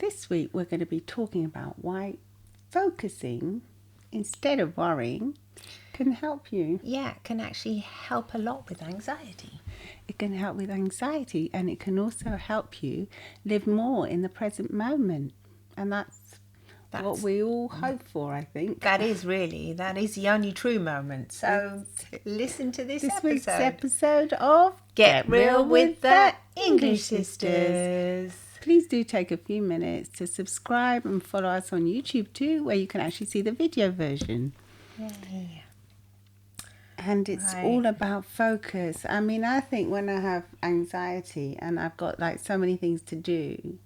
this week we're going to be talking about why focusing instead of worrying can help you. Yeah, it can actually help a lot with anxiety. It can help with anxiety, and it can also help you live more in the present moment. And that's what we all hope for, I think. That is the only true moment. So listen to this week's episode of Get Real with the English Sisters. Please do take a few minutes to subscribe and follow us on YouTube too, where you can actually see the video version. Yay. And it's all about focus. I mean, I think when I have anxiety and I've got like so many things to do,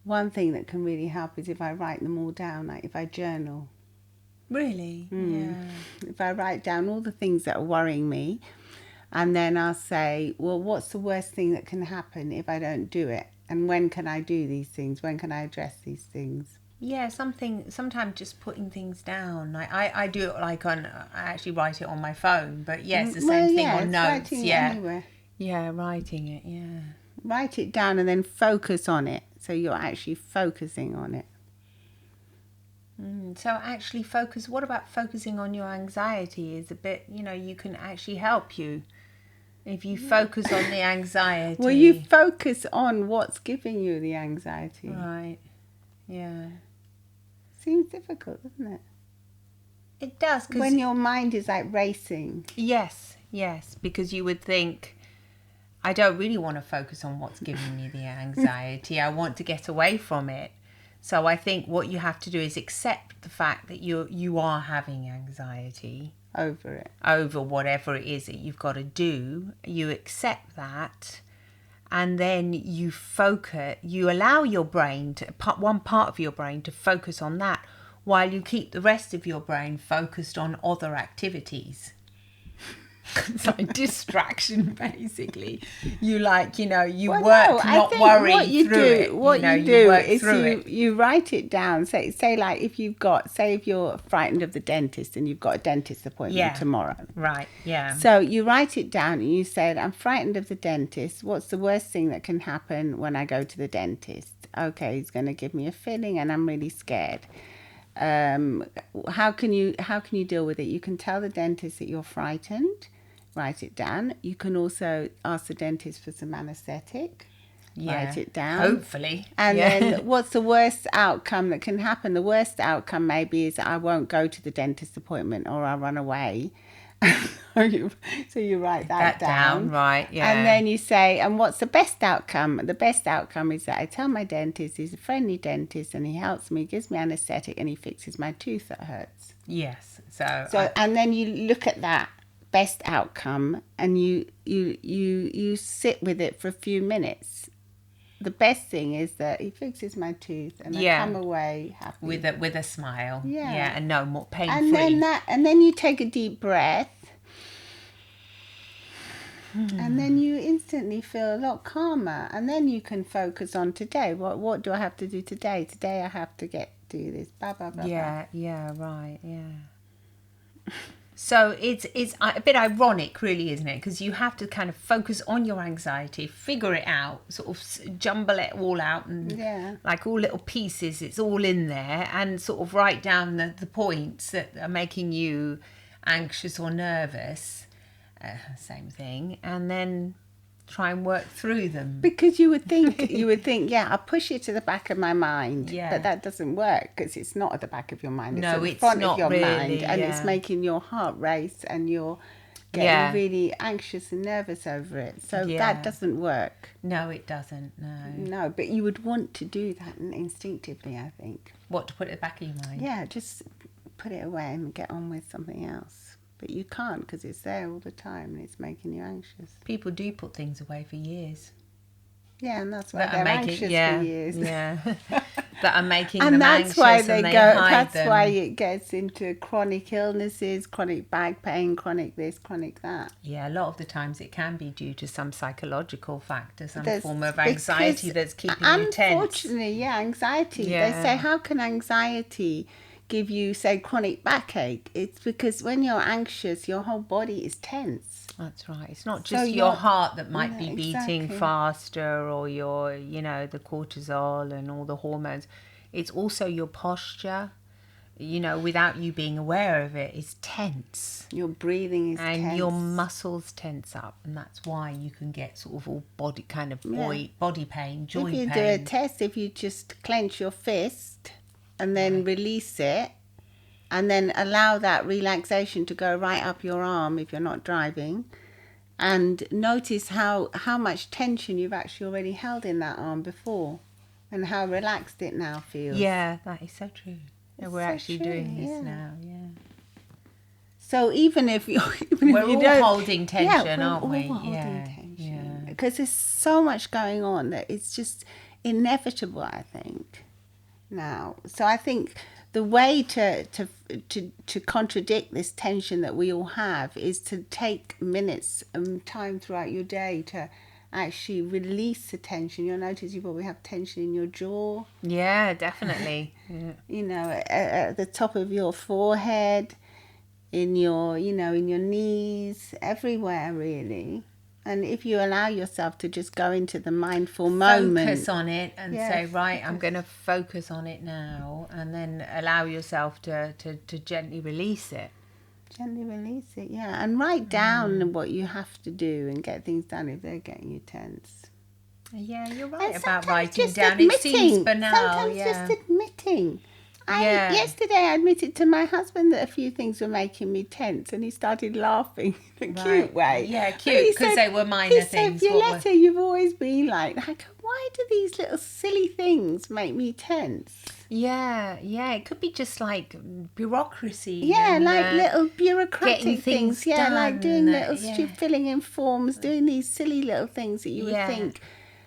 one thing that can really help is if I write them all down, like if I journal. Really? Yeah. If I write down all the things that are worrying me, and then I'll say, well, what's the worst thing that can happen if I don't do it? And when can I do these things? When can I address these things? Yeah, sometimes just putting things down. I do it I actually write it on my phone, but yes, the same thing on notes. Anywhere. Yeah, writing it, yeah. Write it down and then focus on it. So you're actually focusing on it. So actually what about focusing on your anxiety is a bit, you can actually help you if you focus on the anxiety. Well, you focus on what's giving you the anxiety. Right, yeah. Seems difficult, doesn't it? It does. When your mind is like racing. Yes, because you would think, I don't really want to focus on what's giving me the anxiety. I want to get away from it. So I think what you have to do is accept the fact that you are having anxiety. Over whatever it is that you've got to do. You accept that. And then you focus, you allow your brain, one part of your brain to focus on that while you keep the rest of your brain focused on other activities. It's like distraction, basically. You work, not worry through it. What you do is you write it down. Say like if you're frightened of the dentist and you've got a dentist appointment tomorrow. Right, yeah. So you write it down and you say, I'm frightened of the dentist. What's the worst thing that can happen when I go to the dentist? Okay, he's going to give me a filling and I'm really scared. How can you deal with it? You can tell the dentist that you're frightened. Write it down. You can also ask the dentist for some anaesthetic. Write it down. Hopefully. And then what's the worst outcome that can happen? The worst outcome maybe is I won't go to the dentist appointment or I'll run away. So you write that down. Right, yeah. And then you say, and what's the best outcome? The best outcome is that I tell my dentist he's a friendly dentist and he helps me, gives me anaesthetic and he fixes my tooth that hurts. Yes. And then you look at that best outcome and you sit with it for a few minutes. The best thing is that he fixes my tooth and I come away happy with a smile. Yeah, and no more pain free. And then you take a deep breath. And then you instantly feel a lot calmer, and then you can focus on today. What do I have to do today? Today I have to do this. Blah blah blah. Yeah, right. Yeah. So it's a bit ironic, really, isn't it? Because you have to kind of focus on your anxiety, figure it out, sort of jumble it all out, and like all little pieces, it's all in there, and sort of write down the points that are making you anxious or nervous. Same thing, and then try and work through them. Because you would think, I'll push it to the back of my mind. Yeah. But that doesn't work because it's not at the back of your mind. It's at the front of your mind, and it's making your heart race, and you're getting really anxious and nervous over it. So that doesn't work. No, it doesn't. No, but you would want to do that instinctively, I think. What, to put it at the back of your mind? Yeah, just put it away and get on with something else. But you can't because it's there all the time and it's making you anxious. People do put things away for years. Yeah, and that's why they're anxious for years. Yeah, that are making them anxious, and they hide them. That's why it gets into chronic illnesses, chronic back pain, chronic this, chronic that. Yeah, a lot of the times it can be due to some psychological factor, some form of anxiety that's keeping you tense. Unfortunately, anxiety. Yeah. They say, how can anxiety give you, say, chronic backache. It's because when you're anxious, your whole body is tense. That's right. It's not just your heart that might be beating exactly. faster, or your, the cortisol and all the hormones. It's also your posture, without you being aware of it, is tense. Your breathing is tense. And your muscles tense up. And that's why you can get sort of all body pain, joint pain. If you do a test, if you just clench your fist and then release it, and then allow that relaxation to go right up your arm if you're not driving, and notice how much tension you've actually already held in that arm before, and how relaxed it now feels. Yeah, that is so true. Yeah, we're actually doing this now, yeah. So even if you're... we're all holding tension, aren't we? We're all holding tension. Because there's so much going on that it's just inevitable, I think, now. So I think the way to contradict this tension that we all have is to take minutes and time throughout your day to actually release the tension. You'll notice you probably have tension in your jaw. Yeah, definitely. Yeah. At the top of your forehead, in your, in your knees, everywhere really. And if you allow yourself to just go into the mindful moment. Focus on it and say, right, I'm going to focus on it now. And then allow yourself to gently release it. Gently release it, yeah. And write down what you have to do and get things done if they're getting you tense. Yeah, you're right about writing down. It seems banal. Sometimes just admitting. Yesterday I admitted to my husband that a few things were making me tense, and he started laughing in a cute way. Yeah, cute, because they were minor things. He said, Violetta, you've always been like, why do these little silly things make me tense? Yeah, it could be just like bureaucracy. Yeah, like little bureaucratic things. Yeah, done, like doing little filling in forms, doing these silly little things that you would think...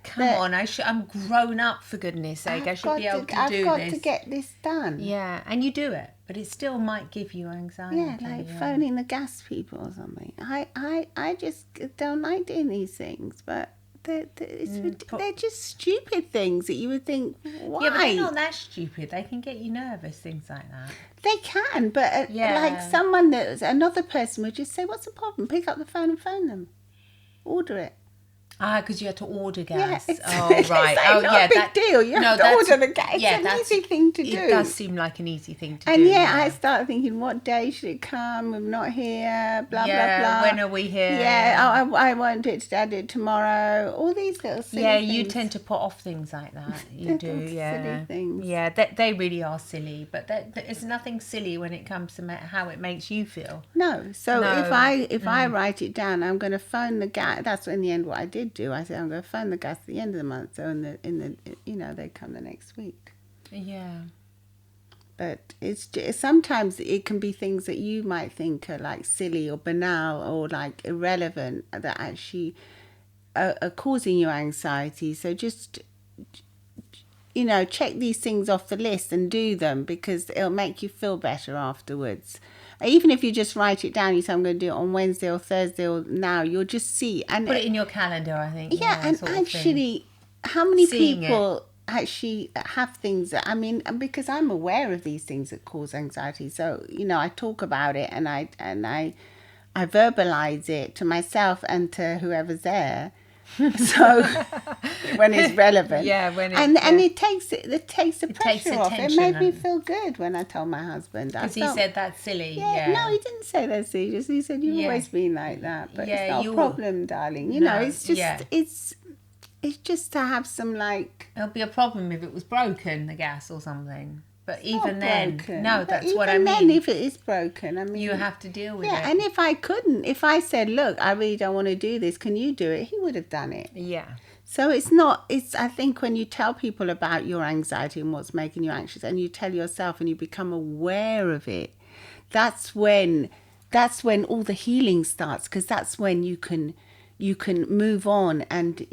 Come on, I'm grown up, for goodness sake. I should be able to do this. I've got to get this done. Yeah, and you do it, but it still might give you anxiety. Yeah, like phoning the gas people or something. I just don't like doing these things, but they're just stupid things that you would think, why? Yeah, but they're not that stupid. They can get you nervous, things like that. They can, but like another person would just say, what's the problem? Pick up the phone and phone them. Order it. Because you had to order gas. Yeah, oh, right. Not a big deal. You have to order the gas. It's an easy thing to do. It does seem like an easy thing to do. And I started thinking, what day should it come? We're not here, blah, blah, blah. When are we here? Yeah, I won't do it today, I'll do it tomorrow. All these little silly things. You tend to put off things like that. You do, silly things. Yeah, they really are silly. But there's nothing silly when it comes to how it makes you feel. No. So if I write it down, I'm going to phone the gas. That's in the end what I did do. I said I'm going to phone the gas at the end of the month, so in the they come the next week. Yeah. But it's just, sometimes it can be things that you might think are like silly or banal or like irrelevant that actually are causing you anxiety. So just check these things off the list and do them, because it'll make you feel better afterwards. Even if you just write it down, you say, I'm going to do it on Wednesday or Thursday or now, you'll just see. And put it in your calendar, I think. Yeah, and actually, how many people actually have things that, because I'm aware of these things that cause anxiety. So, I talk about it and I verbalize it to myself and to whoever's there. So when it's relevant, and it takes the pressure off. It made me feel good when I told my husband, because he said that's silly. No, he didn't say that's silly. He said you've always been like that, but it's not a problem, darling. It's just it's just to have some It'll be a problem if it was broken, the gas or something. But even then, broken. That's what I mean. Even then, if it is broken, you have to deal with it. Yeah, and if I said, look, I really don't want to do this, can you do it? He would have done it. Yeah. So I think when you tell people about your anxiety and what's making you anxious, and you tell yourself and you become aware of it, that's when all the healing starts, because that's when you can move on and,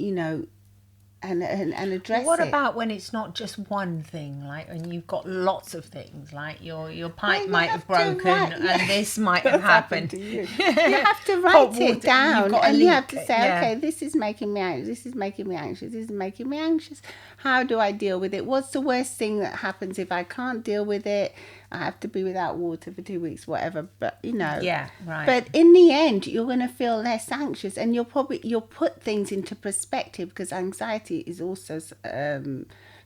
and address it. What about when it's not just one thing, like when you've got lots of things, like your pipe might have broken and this might have happened to you. You have to write it down, and you have to say, okay, this is making me anxious, this is making me anxious, this is making me anxious. How do I deal with it? What's the worst thing that happens if I can't deal with it? I have to be without water for 2 weeks, whatever. But, Yeah, right. But in the end, you're going to feel less anxious, and you'll put things into perspective, because anxiety is also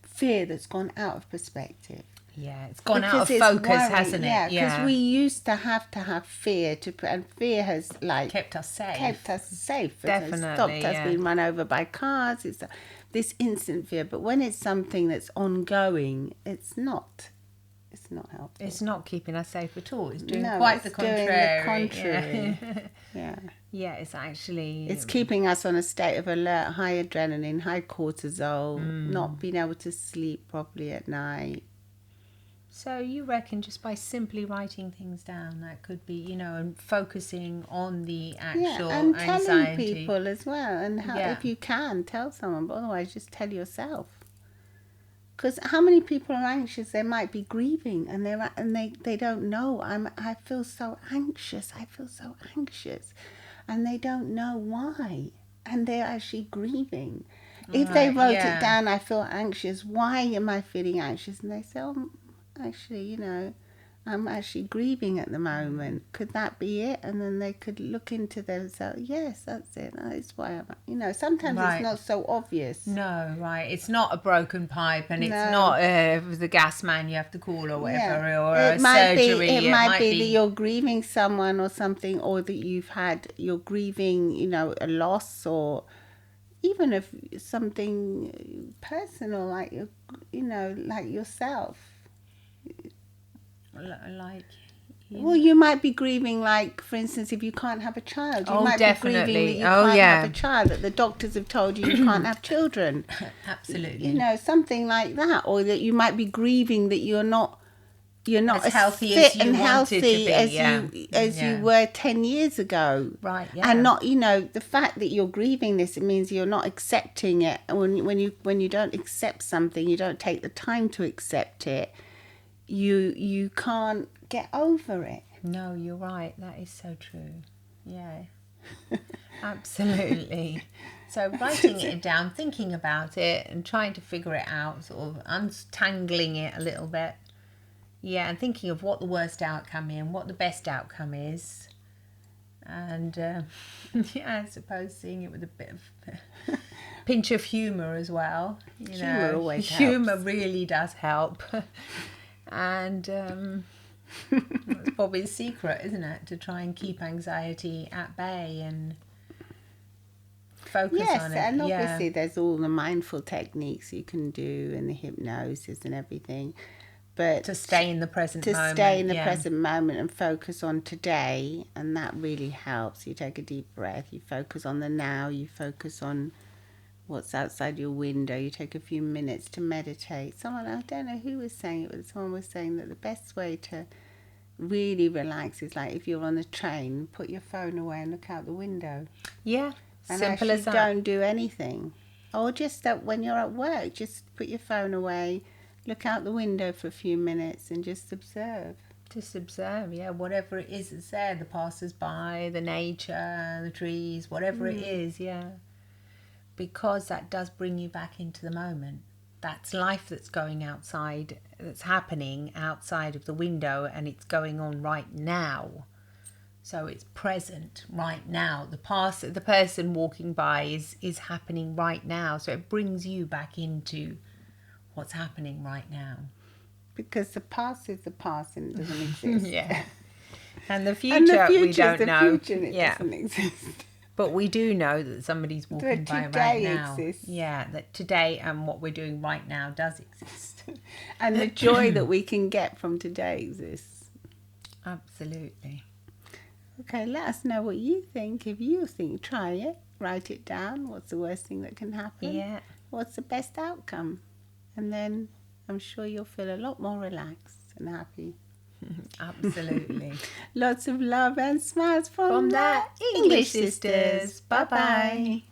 fear that's gone out of perspective. Yeah, it's gone out of focus, hasn't it? Yeah, because we used to have fear and fear has kept us safe. Definitely, stopped us being run over by cars. It's this instant fear, but when it's something that's ongoing, it's not helpful. It's not keeping us safe at all. It's doing quite the contrary. Yeah. Yeah, it's actually... It's keeping us on a state of alert, high adrenaline, high cortisol, not being able to sleep properly at night. So you reckon just by simply writing things down, that could be, and focusing on the actual and anxiety. Telling people as well, and if you can, tell someone, but otherwise just tell yourself. Because how many people are anxious? They might be grieving, and they don't know. I feel so anxious. And they don't know why, and they're actually grieving. If they wrote it down, I feel anxious. Why am I feeling anxious? And they say, oh, actually, I'm actually grieving at the moment. Could that be it? And then they could look into themselves. Yes, that's it. That's why I'm. Sometimes it's not so obvious. No, right. It's not a broken pipe, and it's not the gas man you have to call or whatever, or a surgery. It might be that you're grieving someone or something, or that you're grieving, a loss, or even if something personal, like like yourself. Well, you might be grieving, like, for instance, if you can't have a child. You might be grieving that you can't have a child, that the doctors have told you can't have children. Absolutely. Something like that. Or that you might be grieving that you're not as healthy fit as you and healthy as you were 10 years ago. Right, yeah. And not, the fact that you're grieving this, it means you're not accepting it. When you don't accept something, you don't take the time to accept it. You can't get over it. No, you're right. That is so true. Yeah, absolutely. So writing it down, thinking about it, and trying to figure it out, sort of untangling it a little bit. Yeah, and thinking of what the worst outcome is and what the best outcome is. And I suppose seeing it with a bit of pinch of humour as well. Humour always helps. Humour really does help. And that's probably the secret, isn't it? To try and keep anxiety at bay and focus on it. Yes, and obviously there's all the mindful techniques you can do, and the hypnosis and everything. But to stay in the present moment. To stay in the present moment and focus on today, and that really helps. You take a deep breath, you focus on the now, you focus on what's outside your window, you take a few minutes to meditate. I don't know who was saying it, but someone was saying that the best way to really relax is like if you're on the train, put your phone away and look out the window. Yeah, and simple as that. Don't do anything. Or just that when you're at work, just put your phone away, look out the window for a few minutes and just observe. Just observe, whatever it is that's there, the passers-by, the nature, the trees, whatever it is, because that does bring you back into the moment. That's life that's going outside, that's happening outside of the window, and it's going on right now. So it's present right now. The person walking by is happening right now. So it brings you back into what's happening right now. Because the past is the past and it doesn't exist. And the future we don't know. Doesn't exist. But we do know that somebody's walking by right now. Exists. Yeah, that today and what we're doing right now does exist. And the joy that we can get from today exists. Absolutely. Okay, let us know what you think. If you think, try it. Write it down. What's the worst thing that can happen? Yeah. What's the best outcome? And then I'm sure you'll feel a lot more relaxed and happy. Absolutely. Lots of love and smiles from the English sisters. Bye-bye.